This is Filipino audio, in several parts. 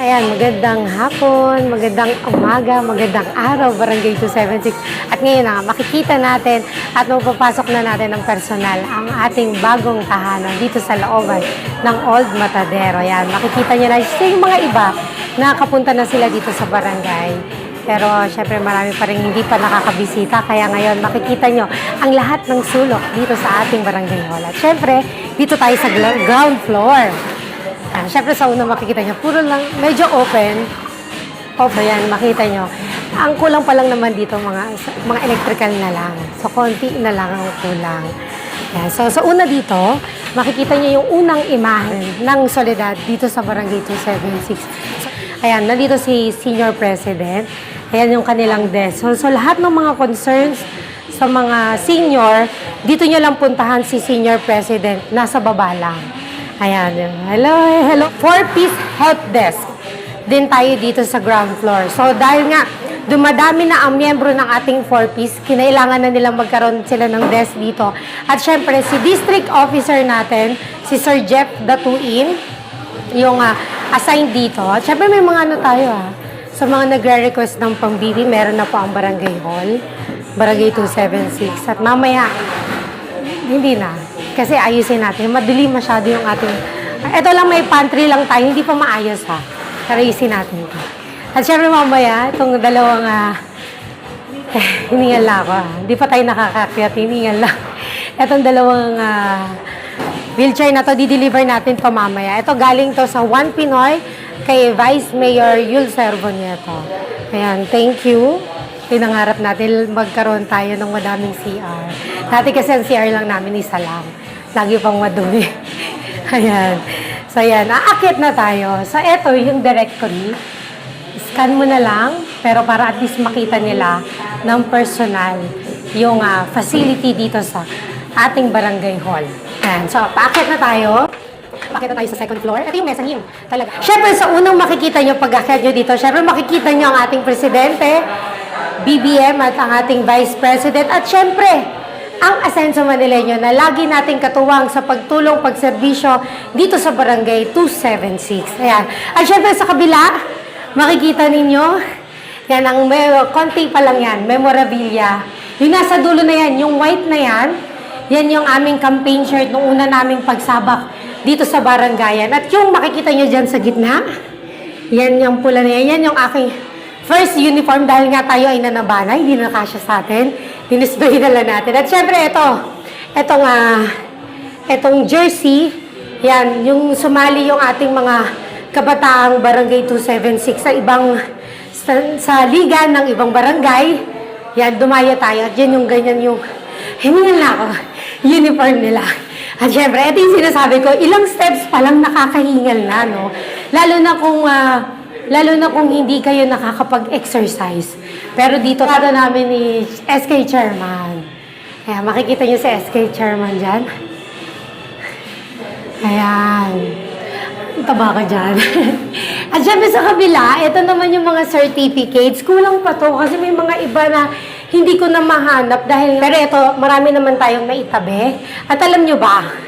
Ayan, magandang hapon, magandang umaga, magandang araw, Barangay 276. At ngayon na makikita natin at mapapasok na natin ng personal ang ating bagong tahanan dito sa looban ng Old Matadero. Ayan, makikita nyo na yung mga iba, nakapunta na sila dito sa barangay. Pero syempre marami pa rin hindi pa nakakabisita. Kaya ngayon makikita nyo ang lahat ng sulok dito sa ating barangay hall. At syempre, dito tayo sa ground floor. Syempre sa una makikita nyo, puro lang, medyo open. Yan, makita nyo. Ang kulang pa lang naman dito, mga electrical na lang. So, konti na lang ang kulang. Yan. So, sa una dito, makikita nyo yung unang imahe ng Soledad dito sa Barangay 276. So, ayan, nandito si Senior President. Ayan yung kanilang desk. So, lahat ng mga concerns sa mga senior, dito nyo lang puntahan si Senior President. Nasa baba lang. Ayan. Hello. 4-piece help desk. Din tayo dito sa ground floor. So, dahil nga, dumadami na ang miyembro ng ating 4-piece, kinailangan na nilang magkaroon sila ng desk dito. At syempre, si District Officer natin, si Sir Jeff Datuin, yung assigned dito. At syempre, may mga ano tayo sa mga nagre-request ng pambibi, meron na po ang Barangay Hall, Barangay 276. At mamaya, hindi na. Kasi ayusin natin. Madali masyado yung ating... Ito lang, may pantry lang tayo. Hindi pa maayos Pero ayusin natin ito. At syempre mamaya, itong dalawang... hiningal lang ako. Hindi pa tayo nakakakyat. Hiningal lang. Itong dalawang wheelchair na to, di-deliver natin pa mamaya. Ito galing to sa One Pinoy kay Vice Mayor Yul Servonieto. Ayan, thank you. Pinangarap natin magkaroon tayo ng madaming CR. Dati kasi ang CR lang namin isa lang. Lagi pang madumi. Ayan. So, ayan. Aakit na tayo. So, eto yung directory. Scan mo na lang. Pero para at least makita nila ng personal yung facility dito sa ating barangay hall. Ayan. So, paakit na tayo. Paakit na tayo sa second floor. Ito yung mezzanine. Talaga. Siyempre, sa unang makikita nyo pag-akit nyo dito, siyempre makikita nyo ang ating presidente, BBM at ang ating Vice President. At syempre, ang Asenso Manileño na lagi nating katuwang sa pagtulong, pagserbisyo dito sa Barangay 276. Ayan. At syempre sa kabila, makikita ninyo, yan ang konti pa lang yan, memorabilia. Yung nasa dulo na yan, yung white na yan, yan yung aming campaign shirt nung una naming pagsabak dito sa barangayan. At yung makikita nyo dyan sa gitna, yan yung pula na yan, yan yung aking first uniform dahil nga tayo ay nanabanay, hindi na kasya sa atin. Dinisplay na lang natin. At syempre, itong jersey, yan, yung sumali yung ating mga kabataang Barangay 276 sa liga ng ibang barangay. Yan, dumaya tayo. At yan yung ganyan yung, hiningal na ako, uniform nila. At syempre, ito yung sinasabi ko, ilang steps pa lang nakakahingal na, no? Lalo na kung hindi kayo nakakapag-exercise. Pero dito, kada namin ni SK Chairman. Ayan, makikita niyo si SK Chairman dyan. Ayan. Taba ka dyan. At syempre sa kabila, ito naman yung mga certificates. Kulang pa to kasi may mga iba na hindi ko na mahanap dahil... Pero ito, marami naman tayong naitabi. At alam nyo ba,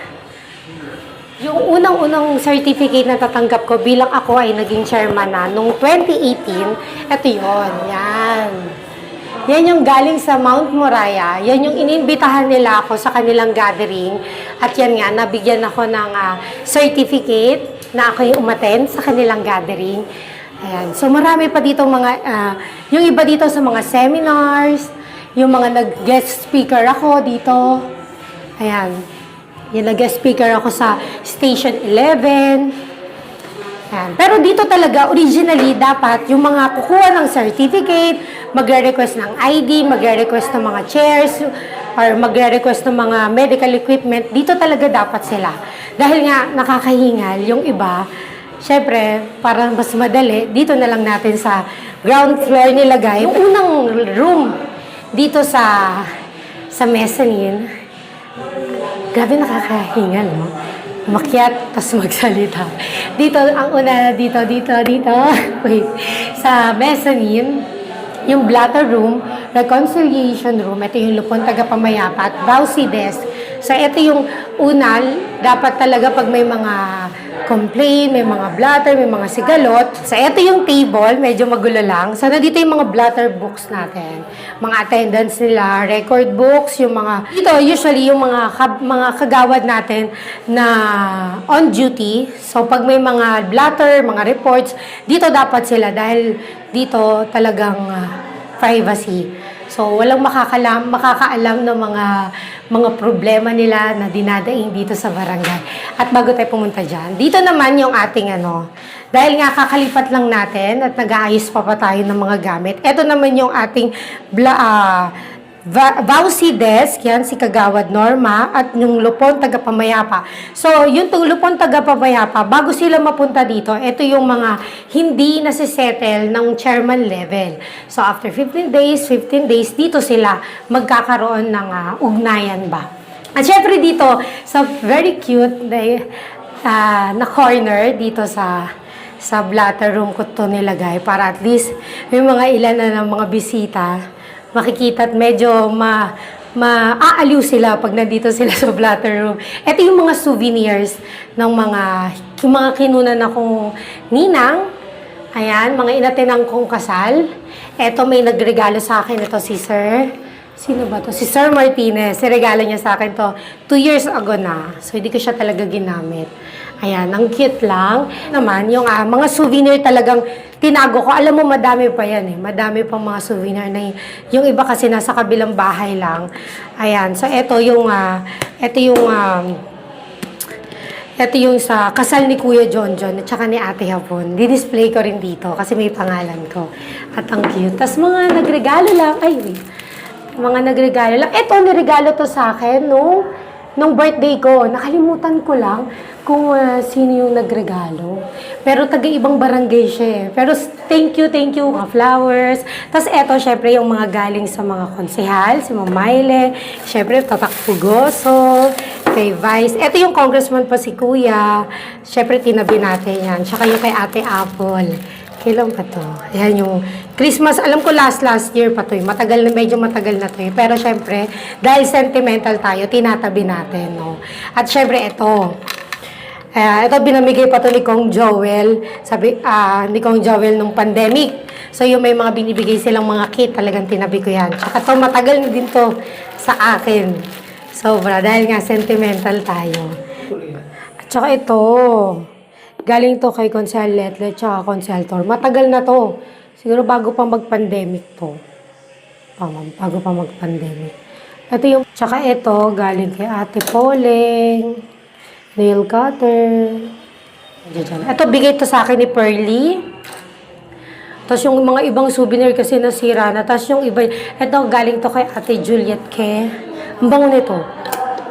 yung unang-unang certificate na tatanggap ko bilang ako ay naging chairman na noong 2018, ito yun. Yan. Yan yung galing sa Mount Moriah. Yan yung inimbitahan nila ako sa kanilang gathering. At yan nga, nabigyan ako ng certificate na ako yung umattend sa kanilang gathering. Ayan. So marami pa dito yung iba dito sa mga seminars, yung mga nag-guest speaker ako dito. Ayan. Yung nag-guest speaker ako sa Station 11. Ayan. Pero dito talaga, originally, dapat yung mga kukuha ng certificate, magre-request ng ID, magre-request ng mga chairs, or magre-request ng mga medical equipment, dito talaga dapat sila. Dahil nga, nakakahingal, yung iba, syempre, para mas madali, dito na lang natin sa ground floor nilagay. Yung unang room dito sa mezzanine, grabe nakakahingal, no? Makyat, tas magsalita. Dito, ang una, dito. Wait. Sa mezzanine, yung blatter room, reconciliation room, ito yung lupon tagapamayapa at vowsy desk. So, ito yung unal, dapat talaga pag may mga complain, may mga blatter, may mga sigalot. So, ito yung table, medyo magulo lang. So, nandito yung mga blatter books natin. Mga attendance nila, record books, yung mga... Ito, usually, yung mga kagawad natin na on duty. So, pag may mga blatter, mga reports, dito dapat sila dahil dito talagang privacy. So, walang makakaalam ng mga problema nila na dinadaing dito sa barangay. At bago tayo pumunta dyan, dito naman yung ating dahil nga kakalipat lang natin at nag-aayos pa tayo ng mga gamit. Ito naman yung ating Vauci desk, yan si Kagawad Norma, at yung Lupon Tagapamayapa. So, yung Lupon Tagapamayapa, bago sila mapunta dito, ito yung mga hindi nasisettle ng chairman level. So, after 15 days, dito sila magkakaroon ng ugnayan ba. At syempre dito, sa very cute na corner dito sa blatter room ko to nilagay para at least may mga ilan na ng mga bisita makikita at medyo maaaliw sila pag nandito sila sa blatter room. Ito yung mga souvenirs ng mga kinunan akong ninang. Ayan, mga inatinang kong kasal. Ito may nagregalo sa akin. Ito si Sir. Sino ba to? Si Sir Martinez. Regalo niya sa akin to 2 years ago na. So, hindi ko siya talaga ginamit. Ayan, ang cute lang. Naman, yung mga souvenir talagang tinago ko. Alam mo, madami pa yan eh. Madami pang mga souvenir na yung iba kasi nasa kabilang bahay lang. Ayan, so ito yung sa kasal ni Kuya John at saka ni Ate Hapon. Di-display ko rin dito kasi may pangalan ko. At ang cute. Tapos mga nagregalo lang. Ay, wait. Mga nagregalo lang. Ito, niregalo to sa akin nung birthday ko. Nakalimutan ko lang kung sino yung nagregalo. Pero taga-ibang barangay siya eh. Pero thank you, mga flowers. Tapos eto, syempre, yung mga galing sa mga konsehal, si Ma'am Mayle, syempre, Tatak Pugoso, kay Vice. Eto yung congressman pa si Kuya. Syempre, tinabi natin yan. Tsaka yung kay Ate Apple. Kailan pa to? Ayan yung Christmas. Alam ko last year pa to. Medyo matagal na to. Pero syempre, dahil sentimental tayo, tinatabi natin. No? At syempre, ito binamigay pa to ni Kong Joel. Ni Kong Joel nung pandemic. So, yung may mga binibigay silang mga kit, talagang tinabi ko yan. Tsaka to, matagal na din to sa akin. Sobra. Dahil nga, sentimental tayo. At saka ito, galing to kay Consel Letlet tsaka Consel Tor. Matagal na to. Siguro bago pa mag-pandemic to. Bago pa mag-pandemic. Ito yung, tsaka ito, galing kay Ate Poleng. Nail cutter. Ito, bigay to sa akin ni Pearly. Tapos yung mga ibang souvenir kasi nasira na. Tapos yung iba, ito, galing to kay Ate Juliet Ke. Ang bango nito.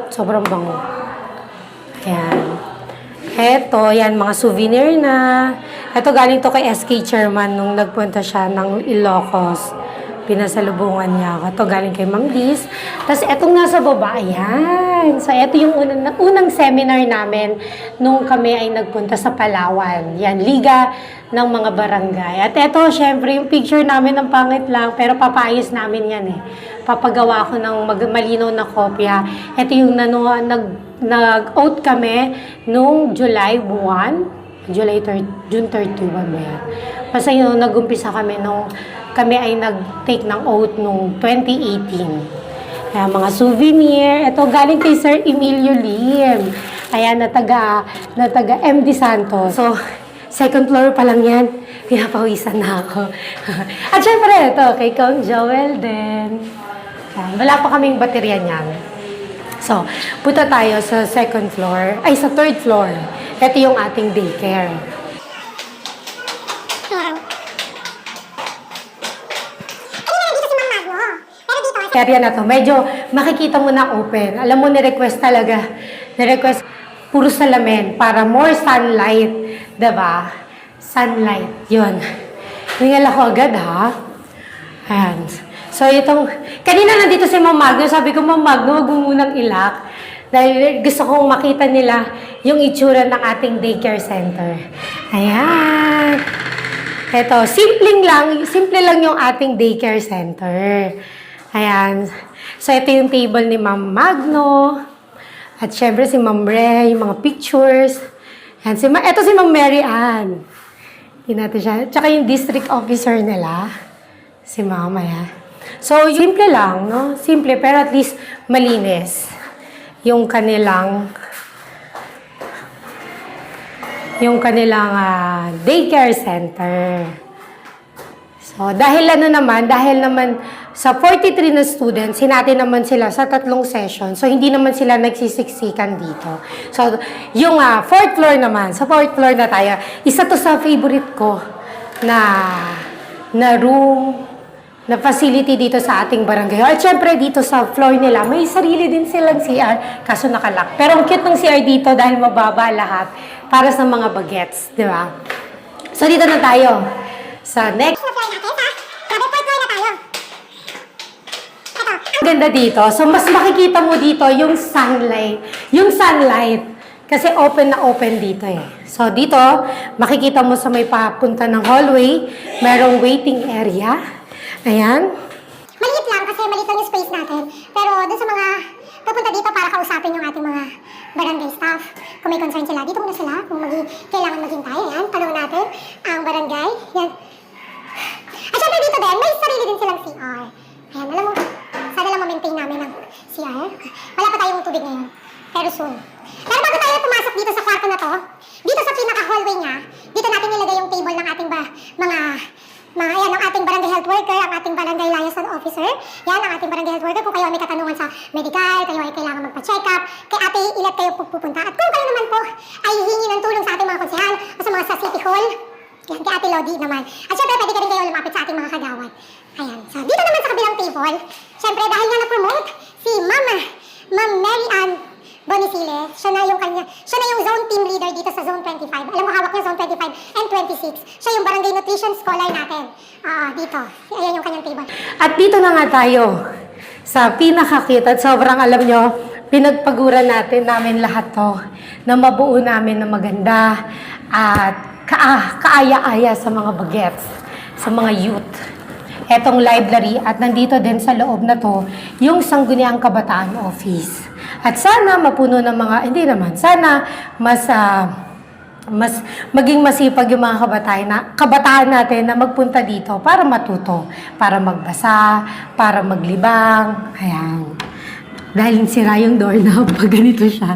Sobrang bango. Ayan. Eto, yan, mga souvenir na. Eto, galing to kay SK Chairman nung nagpunta siya ng Ilocos. Pinasalubungan niya ako. Ito, galing kay Ma'am Liz. Tapos, etong nasa baba, ayan. So, ito yung unang seminar namin nung kami ay nagpunta sa Palawan. Yan, Liga ng mga Barangay. At ito, syempre, yung picture namin ng pangit lang, pero papaayos namin yan eh. Papagawa ko ng malinaw na kopya. Ito yung nag-oath kami nung July 1. June 32 ba yan? Basta yun, nag-umpisa kami nung kami ay nag-take ng oath nung 2018. Kaya mga souvenir. Ito galing kay Sir Emilio Lim. Ayan, na taga MD Santos. So, second floor pa lang yan. Pinapawisan na ako. At syempre, ito, kay Kong Joel din. Ayan, wala pa kaming baterya niyan. So, punta tayo sa second floor. Ay, sa third floor. Ito yung ating daycare. Area na to, medyo makikita mo na open. Alam mo, ni-request talaga. Ni-request puro salamin para more sunlight. Diba? Sunlight. Yun. Hingal ako agad, ha? Ayan. So, kanina nandito si Ma'am Magno. Sabi ko, Ma'am Magno, wag mo munang ilak. Dahil gusto kong makita nila yung itsura ng ating daycare center. Ayan. Ito, simple lang yung ating daycare center. Ayan. So, ito yung table ni Ma'am Magno. At syempre si Ma'am Ray, yung mga pictures. Yan, ito si Ma'am Mary Ann. Hindi natin siya. Tsaka yung district officer nila, si Mama yan. So, simple lang, no? Simple, pero at least malinis. Yung kanilang daycare center. So, dahil naman sa 43 na students, hinati naman sila sa 3 session. So, hindi naman sila nagsisiksikan dito. So, yung 4th floor naman, sa 4th floor na tayo, isa to sa favorite ko na room, na facility dito sa ating barangay. At syempre, dito sa floor nila, may sarili din silang CR, kaso nakalak. Pero ang cute ng CR dito dahil mababa lahat para sa mga bagets, di ba? So, dito na tayo sa next. Ganda dito. So, mas makikita mo dito yung sunlight. Kasi open na open dito eh. So, dito, makikita mo sa may papunta ng hallway, merong waiting area. Ayan. Maliit lang kasi maliit lang yung space natin. Pero dun sa mga pupunta dito para kausapin yung ating mga barangay staff. Kung may concern sila, dito muna sila. Kung kailangan maghintay, ayan, tanong natin ang barangay. Yan. At syempre dito din, may sarili din silang CR. Ayan, alam mo, sana lang ma-maintain namin ang CR. Wala pa tayong tubig ngayon. Pero soon. Pero bago tayo pumasok dito sa kwarto na to, dito sa pinaka-hallway niya, dito natin nilagay yung table ng ating ayan, ang ating barangay health worker, ang ating barangay liaison officer. Yan, ang ating barangay health worker. Kung kayo ay may katanungan sa medical, kayo ay kailangan magpa-check up, kay Ate Ilet kayo pupunta. At kung kayo naman po ay hihingi ng tulong sa ating mga konsehal o sa City Hall, yan, kay Ate Lodi naman. At syempre, pwede ka rin kayo lumapit sa ating mga kagawad. Ayan. So, dito naman sa kabilang table, syempre, dahil nga na-promote si Ma'am Mary Ann Bonisiles, siya na yung zone team leader dito sa zone 25. Alam mo, hawak niya zone 25 and 26. Siya yung barangay nutrition scholar natin. Dito. Ayan yung kanyang table. At dito na nga tayo sa pinaka-cute at sobrang alam nyo, pinagpaguran namin lahat to na mabuo namin na maganda at kaaya-aya sa mga bagets, sa mga youth. Etong library at nandito din sa loob na to yung Sangguniang Kabataan Office. At sana mapuno ng mga, hindi naman, sana mas maging masipag yung mga kabataan natin na magpunta dito para matuto, para magbasa, para maglibang. Ayan. Dahil sira yung doorknob pag ganito siya.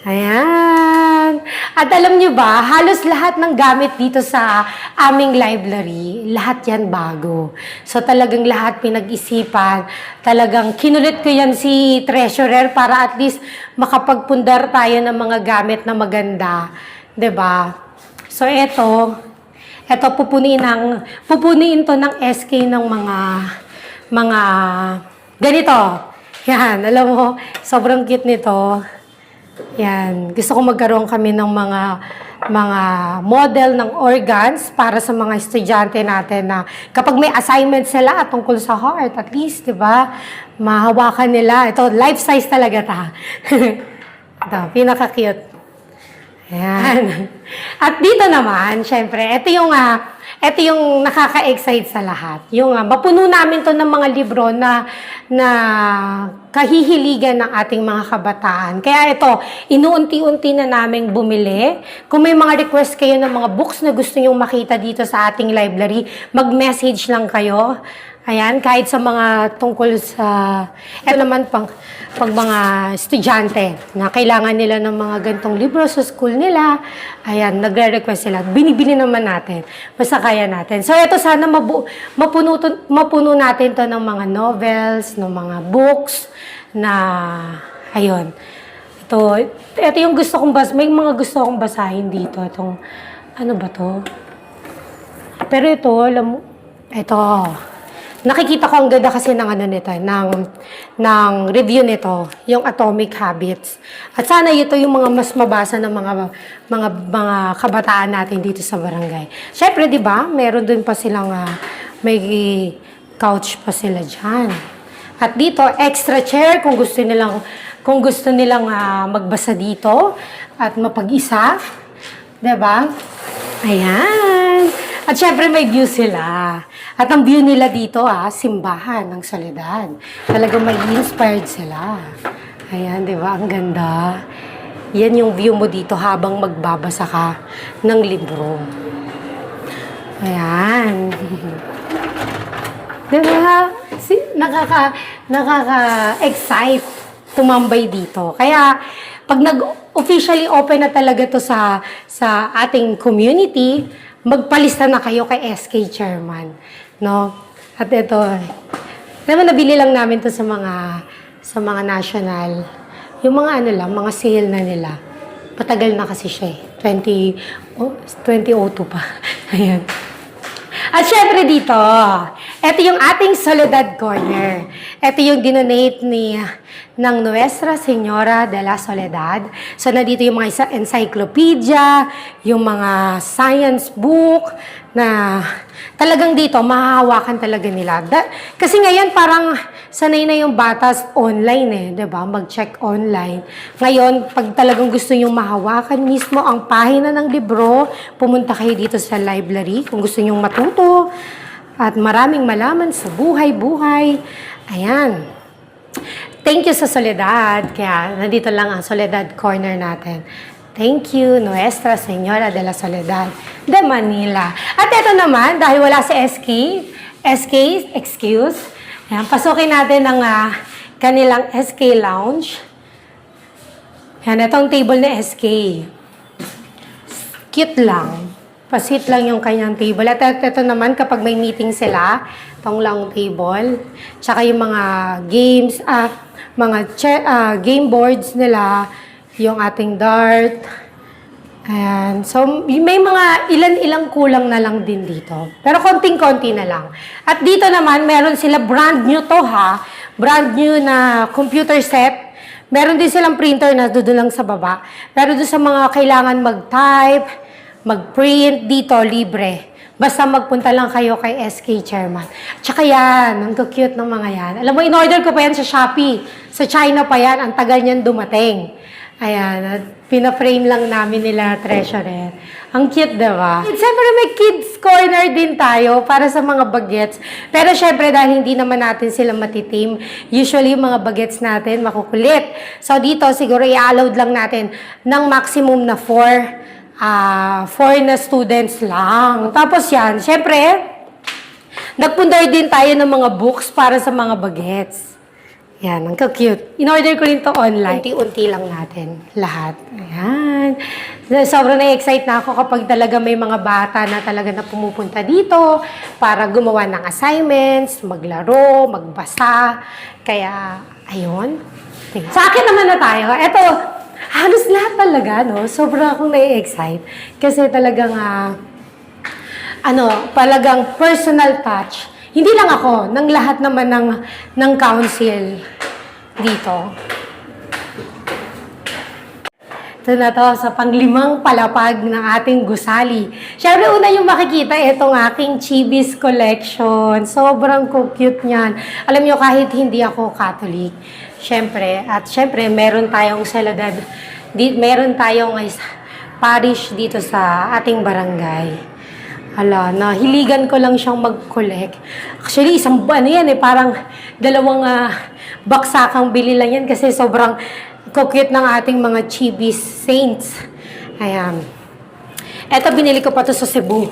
Ayan. At alam nyo ba, halos lahat ng gamit dito sa aming library, lahat yan bago. So talagang lahat pinag-isipan. Talagang kinulit ko yan si treasurer para at least makapagpundar tayo ng mga gamit na maganda. 'Di ba? So eto pupuniin to ng SK ng mga ganito. Yan, alam mo, sobrang cute nito. Yan. Gusto ko magkaroon kami ng mga model ng organs para sa mga estudyante natin na kapag may assignment sila tungkol sa heart, at least, di ba, mahawakan nila. Ito, life size talaga ta. Ito, pinaka-cute. Ayan. At dito naman, syempre, ito yung nakaka-excite sa lahat. Yung mapuno namin to ng mga libro na kahihiligan ng ating mga kabataan. Kaya ito, inuunti-unti na naming bumili. Kung may mga request kayo ng mga books na gusto nyong makita dito sa ating library, mag-message lang kayo. Ayan, kahit sa mga tungkol sa, ito naman pag mga estudyante na kailangan nila ng mga gantong libro sa school nila, ayan, nagre-request sila. Binibili naman natin. Basta kaya natin. So, ito sana mapuno natin to ng mga novels, ng mga books, na, ayun. Ito yung gusto kong may mga gusto kong basahin dito. Itong, ano ba to? Pero ito, alam mo, ito, nakikita ko ang ganda kasi ng ng review nito, yung Atomic Habits. At sana ito yung mga mas mabasa ng mga kabataan natin dito sa barangay. Syempre, 'di ba? Meron din pa silang may couch pa sila diyan. At dito, extra chair kung gusto nilang magbasa dito at mapag-isa, 'di ba? Ayan. At syempre may view sila. At ang view nila dito, simbahan ng Soledad. Talagang may inspired sila. Ayan, di ba? Ang ganda. Yan yung view mo dito habang magbabasa ka ng libro. Ayan. Diba? Nakaka-excite tumambay dito. Kaya, pag nag-officially open na talaga to sa ating community, magpalista na kayo kay SK Chairman. No? At ito, naman nabili lang namin to sa mga national. Yung mga mga sale na nila. Patagal na kasi siya eh. 2002 pa. Ayan. At syempre dito, ito yung ating Soledad Corner. Ito yung dinonate ng Nuestra Señora de la Soledad. So, nandito yung mga encyclopedia, yung mga science book, na talagang dito, mahahawakan talaga nila. Kasi ngayon, parang sanay na yung batas online eh, di ba? Mag-check online. Ngayon, pag talagang gusto nyo mahawakan mismo ang pahina ng libro, pumunta kayo dito sa library kung gusto nyo matuto at maraming malaman sa buhay-buhay. Ayan. Thank you sa Soledad. Kaya nandito lang ang Soledad Corner natin. Thank you, Nuestra Señora de la Soledad de Manila. At ito naman, dahil wala si excuse, ayan, pasukin natin ang kanilang SK Lounge. Ayan, itong table ni SK. Cute lang. Pasit lang yung kanyang table. At ito naman, kapag may meeting sila, itong long table. Tsaka yung mga games, game boards nila, yung ating dart. Ayan. So, may mga ilan-ilang kulang na lang din dito. Pero konting-konti na lang. At dito naman, meron sila brand new to ha. Brand new na computer set. Meron din silang printer na doon lang sa baba. Pero doon sa mga kailangan mag-type, mag-print, dito, libre. Basta magpunta lang kayo kay SK Chairman. Tsaka yan, ang cute ng mga yan. Alam mo, in-order ko pa yan sa Shopee. Sa China pa yan, ang tagal niyan dumating. Ayan, at pina-frame lang namin nila treasurer. Ang cute, diba? Siyempre, may kids corner din tayo para sa mga bagets. Pero syempre, dahil hindi naman natin sila matitim, usually yung mga bagets natin makukulit. So dito, siguro i-allowed lang natin ng maximum na 4 na students lang. Tapos yan, syempre, nagpundar din tayo ng mga books para sa mga bagets. Yan, ang cute. In-order ko rin to online. Unti-unti lang natin lahat. Ayan. Sobrang na-excite na ako kapag talaga may mga bata na talaga na pumupunta dito para gumawa ng assignments, maglaro, magbasa. Kaya, ayun. Sa akin naman na tayo. Ito, halos lahat talaga, no? Sobrang akong na-excite. Kasi talagang, talagang personal touch. Hindi lang ako, ng lahat naman ng council dito. Ito na to, sa panglimang palapag ng ating gusali. Siyempre, una yung makikita, itong aking Chibis collection. Sobrang cute niyan. Alam nyo, kahit hindi ako Catholic, siyempre, meron tayong Soledad, meron tayong parish dito sa ating barangay. Nahiligan ko lang siyang mag-collect. Actually, isang yan parang dalawang baksakang bili lang yan kasi sobrang cute ng ating mga Chibis saints. Ayan. Eto, binili ko pa to sa Cebu.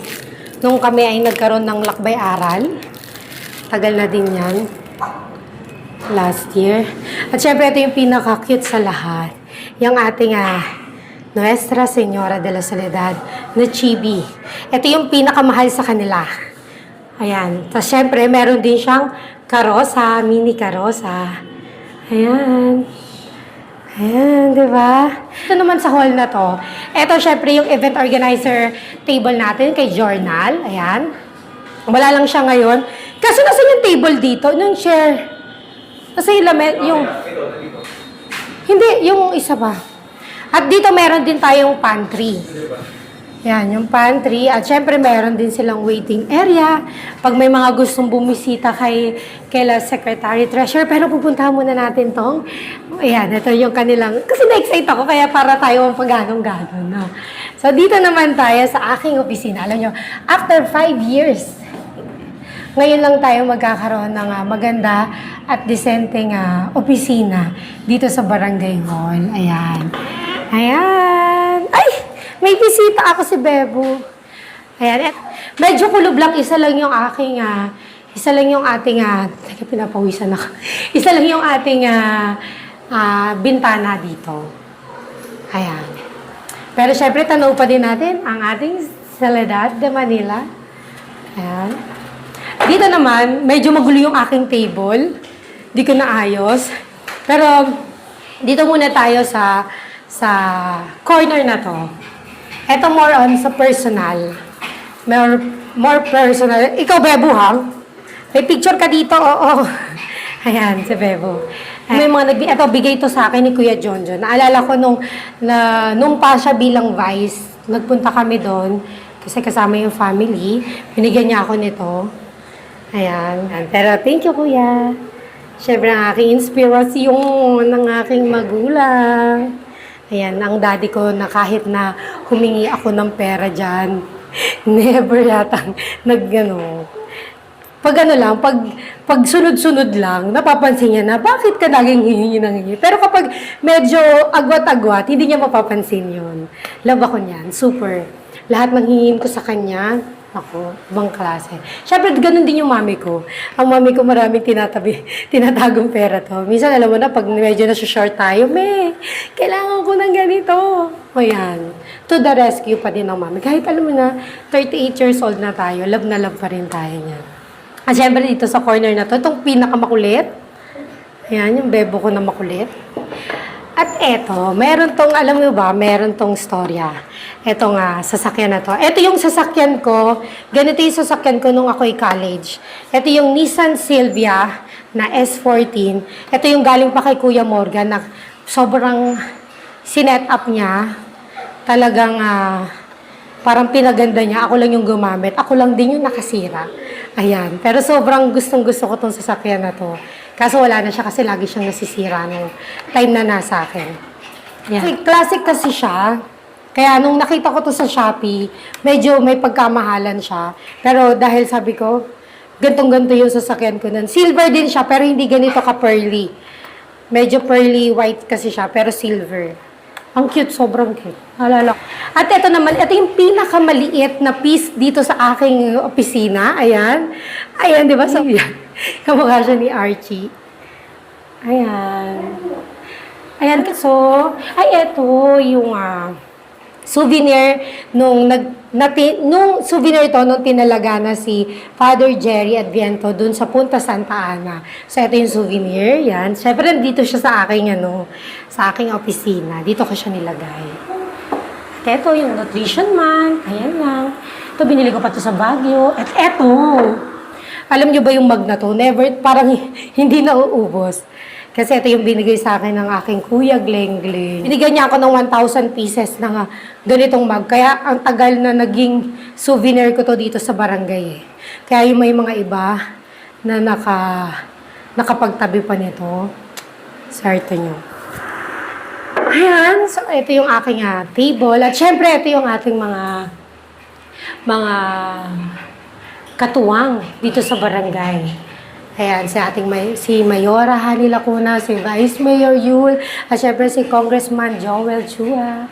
Nung kami ay nagkaroon ng lakbay-aral. Tagal na din yan. Last year. At syempre, ito yung pinaka-cute sa lahat. Yung ating Nuestra Señora de la Soledad na chibi. Ito yung pinakamahal sa kanila. Ayan. Tapos syempre, meron din siyang karosa, mini karosa. Ayan. Ayan, di ba? Ito naman sa hall na to. Ito syempre yung event organizer table natin kay Journal. Ayan. Wala lang siya ngayon. Kaso nasa yung table dito, nung share. Kasi yung... Hindi, yung isa ba? At dito meron din tayong pantry. Yan, yung pantry. At syempre meron din silang waiting area. Pag may mga gustong bumisita kay Secretary Treasurer, pero pupuntahan muna natin tong. Ayan, ito yung kanilang, kasi na-excite ako, kaya para tayo ang pag-ganong-ganon. No? So dito naman tayo sa aking opisina. Alam nyo, after 5 years, ngayon lang tayo magkakaroon ng maganda at disenteng opisina dito sa Barangay Hall. Ayan. Ayan. Ay! May bisita ako si Bebo. Ayan. Medyo kulob lang. Isa lang yung aking, isa lang yung ating, teka, pinapawisan ako. Isa lang yung ating, bintana dito. Ayan. Pero syempre, tanaw pa din natin ang ating Soledad de Manila. Ayan. Dito naman, medyo magulo yung aking table. Di ko naayos. Pero, dito muna tayo sa corner na to. Ito more on sa personal. More personal. Ikaw, Bebo, ha? May picture ka dito, oo. Ayan, si Bebo. May mga ito, bigay to sa akin ni Kuya Jonjon. Naalala ko nung pa siya bilang vice, nagpunta kami doon kasi kasama yung family. Binigyan niya ako nito. Ayan. Pero thank you, Kuya. Siyempre, ang aking inspirasyon ng aking magulang. Ayan, ang daddy ko na kahit na humingi ako ng pera dyan, never yatang pag sunod-sunod lang, napapansin niya na, bakit ka naging hihingi ng hingi? Pero kapag medyo agwat-agwat, hindi niya mapapansin yun. Love ako niyan, super. Lahat ng hingin ko sa kanya, ako, ibang klase. Siyempre, ganun din yung mami ko. Ang mami ko maraming tinatagong pera to. Minsan, alam mo na, pag medyo na-short tayo, kailangan ko ng ganito. O yan. To the rescue pa din ng mami. Kahit alam mo na, 38 years old na tayo, love na love pa rin tayo niyan. At syempre, dito sa corner na to, itong pinakamakulit. Ayan, yung bebo ko na makulit. At eto, meron tong, alam mo ba, meron tong storya. Eto nga, sasakyan na to. Eto yung sasakyan ko, ganito yung sasakyan ko nung ako'y college. Eto yung Nissan Silvia na S14. Eto yung galing pa kay Kuya Morgan na sobrang sinet up niya. Talagang parang pinaganda niya. Ako lang yung gumamit. Ako lang din yung nakasira. Ayan. Pero sobrang gustong-gusto ko tong sasakyan na to. Kaso wala na siya kasi lagi siyang nasisira nung time na nasa akin. Ayan. Classic kasi siya. Kaya nung nakita ko to sa Shopee, medyo may pagkamahalan siya. Pero dahil sabi ko, gantong-ganto yung sasakyan ko nun. Silver din siya, pero hindi ganito ka-pearly. Medyo pearly white kasi siya, pero silver. Ang cute, sobrang cute. Alala ko. At ito naman, ito yung pinakamaliit na piece dito sa aking opisina. Ayan. Ayan, di ba? So, yan. Kamukha siya ni Archie. Ayan. Ayan, so, ito yung souvenir nung souvenir to nung tinalaga na si Father Jerry Adviento dun sa Punta Santa Ana. So, ito yung souvenir. Yan. Siyempre, dito siya sa aking, sa aking opisina. Dito ko siya nilagay. At ito yung nutrition man. Ayan lang. Ito, binili ko pa to sa Baguio. At ito, alam nyo ba yung mug na to? Never, parang hindi nauubos. Kasi ito yung binigay sa akin ng aking Kuya Gleng Gleng. Binigyan niya ako ng 1,000 pieces ng ganitong mug. Kaya ang tagal na naging souvenir ko to dito sa barangay. Kaya yung may mga iba na nakapagtabi pa nito. Swerte nyo. Ayan. So, ito yung aking table. At syempre, ito yung ating mga katuwang dito sa barangay. Ayan, si Mayora Hani Lacuna, si Vice Mayor Yul, at syempre si Congressman Joel Chua.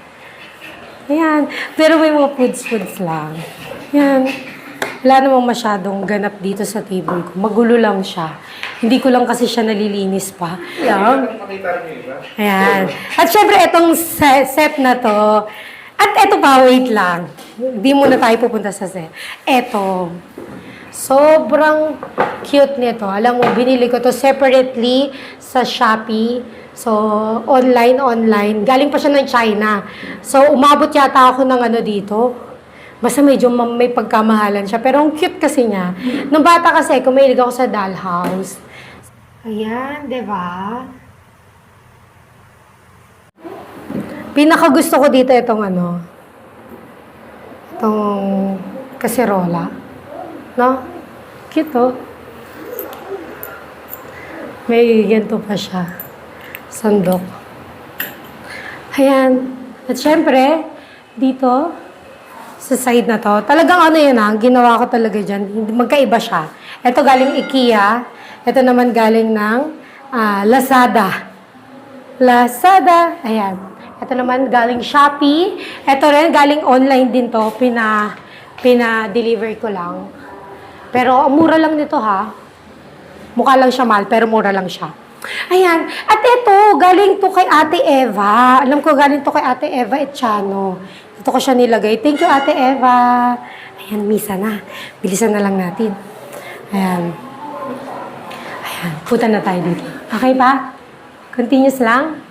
Ayan, pero may mga foods lang. Ayan, wala namang masyadong ganap dito sa table ko. Magulo lang siya. Hindi ko lang kasi siya nalilinis pa. Ayan. Ayan. At syempre, itong set na to, at eto pa, wait lang. Hindi muna tayo pupunta sa set. Eto. Sobrang cute nito. Alam mo, binili ko to separately sa Shopee. So, online. Galing pa siya ng China. So, umabot yata ako ng dito. Basta medyo may pagkamahalan siya. Pero ang cute kasi niya. Nung bata kasi, kumahilig ako sa dollhouse. Ayan, diba? Pinakagusto ko dito itong itong kaserola. No? Cute, oh. May ganito pa siya. Sandok. Ayan. At syempre, dito, sa side na to, talagang ginawa ko talaga dyan. Magkaiba siya. Ito galing IKEA. Ito naman galing ng Lazada. Ayan. Ito naman galing Shopee. Ito rin, galing online din to. Pina-deliver ko lang. Pero ang mura lang nito ha. Mukha lang siya mahal, pero mura lang siya. Ayan. At ito, galing to kay Ate Eva. Alam ko galing to kay Ate Eva Echano. Dito ko siya nilagay. Thank you, Ate Eva. Ayan, misa na. Bilisan na lang natin. Ayan. Ayan, punta na tayo dito. Okay pa? Continuous lang.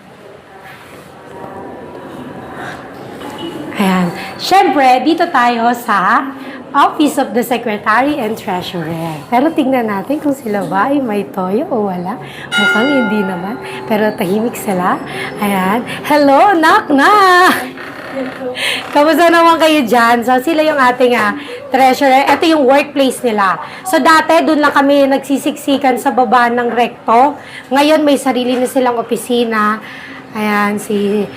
Ayan. Siyempre, dito tayo sa Office of the Secretary and Treasurer. Pero tingnan natin kung sila ba ay may toyo o wala. Mukhang hindi naman. Pero tahimik sila. Ayan. Hello, knock-knock! Kamusta naman kayo dyan? So, sila yung ating treasurer. Ito yung workplace nila. So, dati, doon lang kami nagsisiksikan sa baba ng recto. Ngayon, may sarili na silang opisina. Ayan, si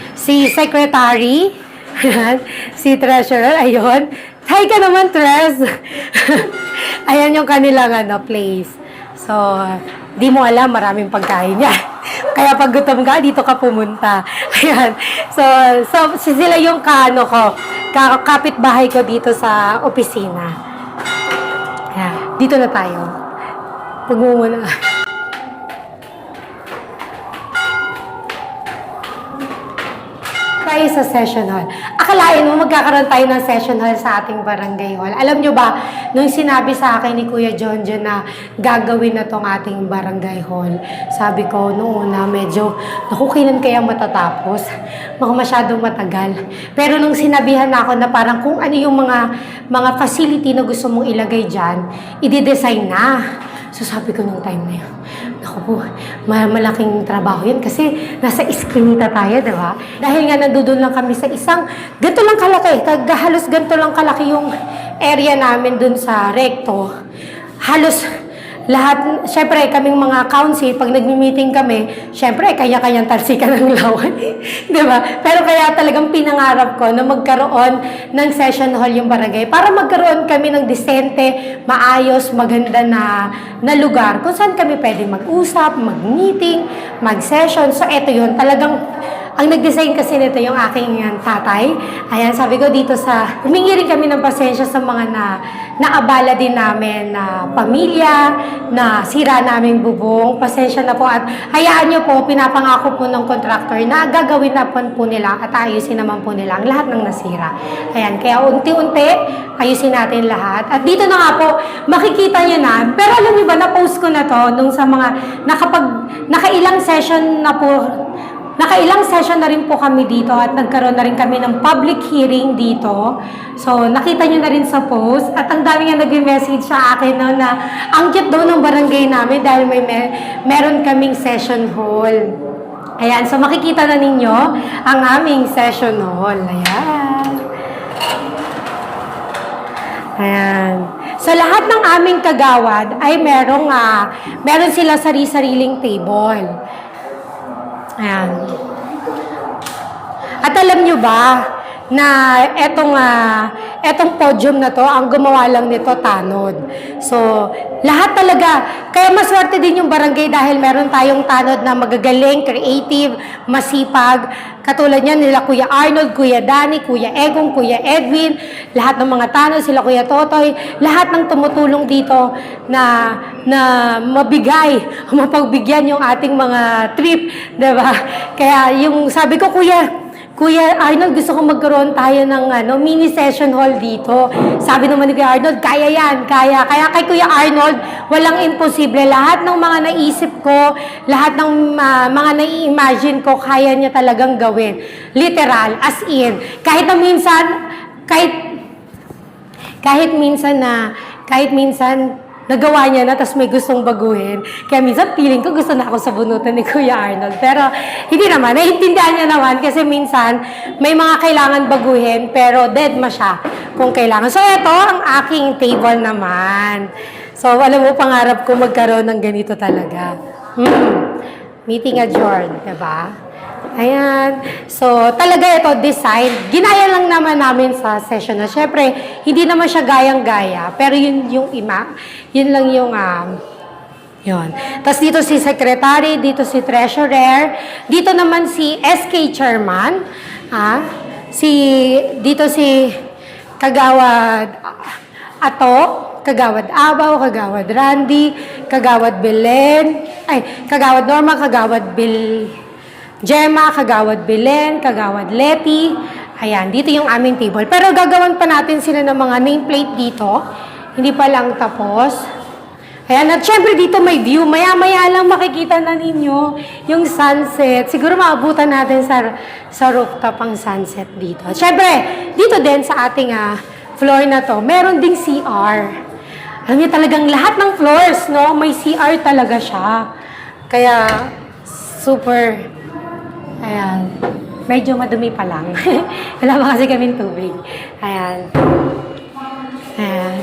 secretary. Ayan, si treasurer. Ayun. Hi ka naman, Tres. Ayan yung kanilang place. So, di mo alam, maraming pagkain yan. Kaya pag gutom ka, dito ka pumunta. Ayan. So sila yung kapitbahay ko dito sa opisina. Ayan. Dito na tayo. Pagmumuna. Tayo sa session hall. Akalain mo magkakaroon tayo ng session hall sa ating barangay hall. Alam nyo ba, nung sinabi sa akin ni Kuya Jonjo na gagawin na tong ating barangay hall, sabi ko noong una medyo, naku, kailan kaya matatapos? Masyadong matagal. Pero nung sinabihan na ako na parang kung ano yung mga facility na gusto mong ilagay dyan, i-design na. So sabi ko nung time na yun, naku po, malaking trabaho yun kasi nasa iskinita tayo, di ba? Dahil nga nandoon lang kami sa isang, ganito lang kalaki, halos ganito lang kalaki yung area namin dun sa recto. Halos lahat, syempre kaming mga council, pag nagmi-meeting kami, syempre kanya-kanyang talsikan ng lawan. Di ba? Pero kaya talagang pinangarap ko na magkaroon ng session hall yung barangay para magkaroon kami ng disente, maayos, maganda na lugar kung saan kami pwede mag-usap, mag-meeting, mag-session. So eto yun, talagang ang nag-design kasi nito yung aking tatay. Ayan, sabi ko dito humingi rin kami ng pasensya sa mga naabala din namin na pamilya, na sira namin bubong. Pasensya na po at hayaan nyo po, pinapangako po ng contractor na gagawin na po nila at ayusin naman po nila ang lahat ng nasira. Ayan, kaya unti-unti, ayusin natin lahat. At dito na nga po, makikita nyo na, pero alam nyo ba, na-post ko na to nung sa mga, nakailang session na po, nakailang session na rin po kami dito at nagkaroon na rin kami ng public hearing dito. So, nakita nyo na rin sa post. At ang dami nga nag-message sa akin na ang cute daw ng barangay namin dahil meron kaming session hall. Ayan, so makikita na ninyo ang aming session hall. Ayan. Ayan. So, lahat ng aming kagawad ay meron sila sari-sariling table. Ayan. At alam nyo ba na etong podium na to, ang gumawa lang nito tanod. So, lahat talaga. Kaya maswerte din yung barangay dahil meron tayong tanod na magagaling, creative, masipag. Katulad niyan nila Kuya Arnold, Kuya Danny, Kuya Egong, Kuya Edwin, lahat ng mga tanod, sila Kuya Totoy, lahat ng tumutulong dito na mabigay, mapagbigyan yung ating mga trip, 'di ba? Kaya yung sabi ko, Kuya Arnold, gusto ko magkaroon tayo ng mini session hall dito. Sabi naman ni Kuya Arnold, kaya yan, kaya. Kaya kay Kuya Arnold, walang imposible. Lahat ng mga naisip ko, lahat ng mga nai-imagine ko, kaya niya talagang gawin. Literal, as in. Kahit minsan, nagawa niya na, tapos may gustong baguhin. Kaya minsan, feeling ko gusto na ako sa bunutan ni Kuya Arnold. Pero, hindi naman. Naiintindihan niya naman kasi minsan, may mga kailangan baguhin, pero dead ma siya kung kailangan. So, ito ang aking table naman. So, alam mo, pangarap ko magkaroon ng ganito talaga. Meeting adjourned, diba? Ayan. So, talaga ito, design. Ginaya lang naman namin sa session na. Siyempre, hindi naman siya gayang-gaya. Pero yun lang yung Yun. Tapos dito si secretary, dito si treasurer, dito naman si SK chairman, dito si Kagawad Ato, Kagawad Abaw, Kagawad Randy, Kagawad Belen, Kagawad Norma, Kagawad Gemma, Kagawad Belen, Kagawad Leti. Ayan, dito yung aming table. Pero gagawan pa natin sila ng mga nameplate dito. Hindi pa lang tapos. Ayan, at syempre dito may view. Maya-maya lang makikita na ninyo yung sunset. Siguro maabutan natin sa rooftop ang sunset dito. Syempre, dito din sa ating floor na to, meron ding CR. Alam niyo talagang lahat ng floors, no? May CR talaga siya. Kaya, super, ayan, medyo madumi pa lang. Wala pa kasi kaming tubig. Ayan. Ayan.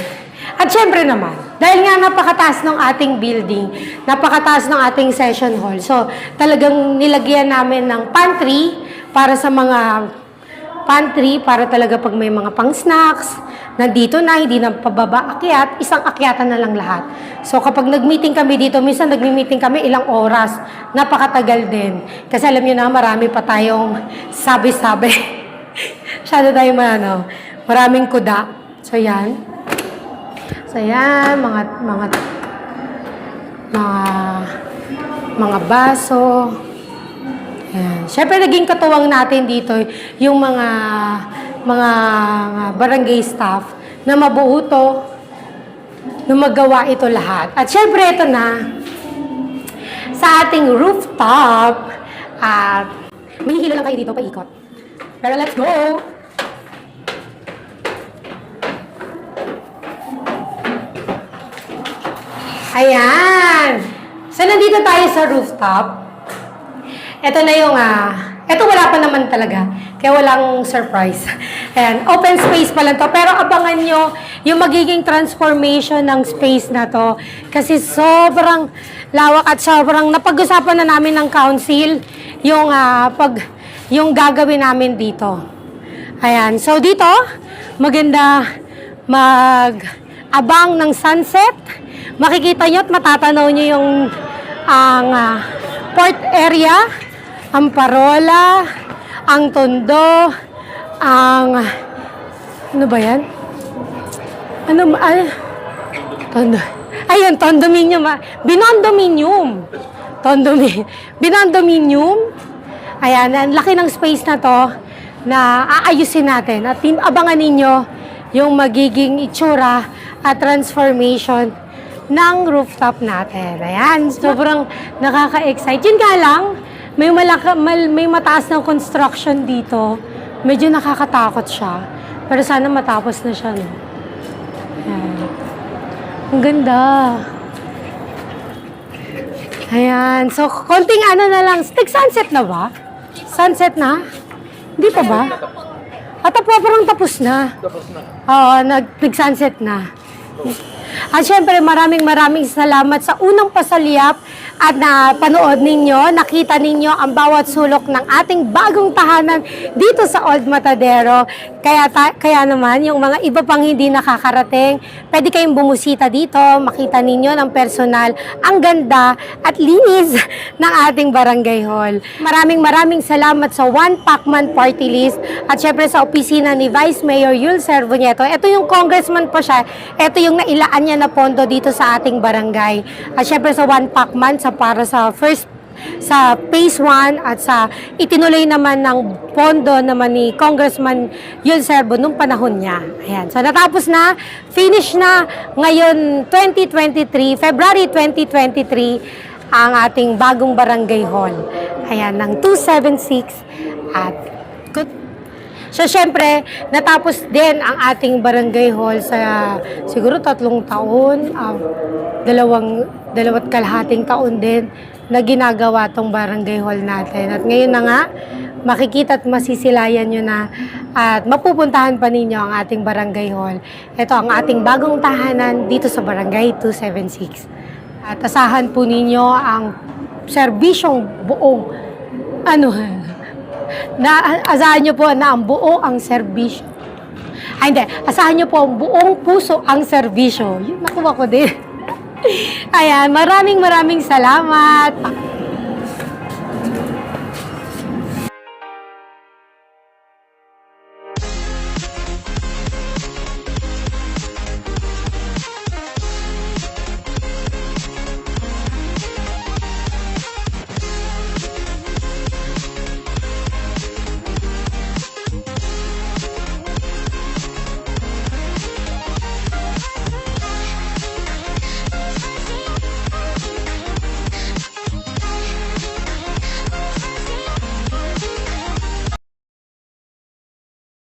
At syempre naman, dahil nga napakataas ng ating building, napakataas ng ating session hall, so talagang nilagyan namin ng pantry para talaga pag may mga pang-snacks, nandito na, hindi na pababa akyat, isang akyatan na lang lahat. So kapag nag-meeting kami dito, minsan nag-meeting kami ilang oras, napakatagal din. Kasi alam niyo na, marami pa tayong sabi-sabi. Masyado tayong maraming kuda. So yan. So yan, mga baso. Ayan. Siyempre, naging katuwang natin dito yung mga barangay staff na mabuo to, na magawa ito lahat. At siyempre, ito na, sa ating rooftop, at mahihilo lang kayo dito paikot. Pero let's go! Ayan! So, nandito tayo sa rooftop. Ito na yung, ito wala pa naman talaga. Kaya walang surprise. Ayan, open space pa lang to. Pero abangan nyo yung magiging transformation ng space na to. Kasi sobrang lawak at sobrang napag-usapan na namin ng council yung gagawin namin dito. Ayan, so dito, maganda mag-abang ng sunset. Makikita nyo at matatanaw nyo yung port area, ang Parola, ang Tondo, ano ba yan? Tondo. Ayun, Tondominium. Binondominium. Binondominium. Ayan, ang laki ng space na to na aayusin natin. At abangan ninyo yung magiging itsura at transformation ng rooftop natin. Ayan, sobrang nakaka-excite. Yun nga lang, may mataas ng construction dito. Medyo nakakatakot siya. Pero sana matapos na siya, no? Ayan. Ang ganda. Ayan. So, konting na lang. Nag-sunset na ba? Sunset na? Hindi pa ba? Parang tapos na. Tapos na. Oo, nag-sunset na. At syempre, maraming salamat sa unang pasaliyap at napanood ninyo, nakita ninyo ang bawat sulok ng ating bagong tahanan dito sa Old Matadero. Kaya naman, yung mga iba pang hindi nakakarating, pwede kayong bumusita dito, makita ninyo ng personal ang ganda at linis ng ating barangay hall. Maraming salamat sa One Pacman Party List at syempre sa opisina ni Vice Mayor Yul Servonieto. Ito yung congressman po siya. Ito yung nailaan niya na pondo dito sa ating barangay. At syempre sa One Pacman, para sa phase 1 at sa itinuloy naman ng pondo naman ni Congressman Yul Servo nung panahon niya. Ayan. So natapos na, finish na ngayon February 2023 ang ating bagong barangay hall. Ayan, ng 276 at so, syempre, natapos din ang ating barangay hall sa siguro 3 taon, 2.5 taon din na ginagawa tong barangay hall natin. At ngayon na nga, makikita at masisilayan nyo na at mapupuntahan pa ninyo ang ating barangay hall. Ito ang ating bagong tahanan dito sa barangay 276. At asahan po ninyo ang serbisyong buong asahan nyo po na ang buo ang serbisyo. Hindi. Asahan nyo po ang buong puso ang serbisyo. Yun, nakuha ko din. Ayan, maraming salamat.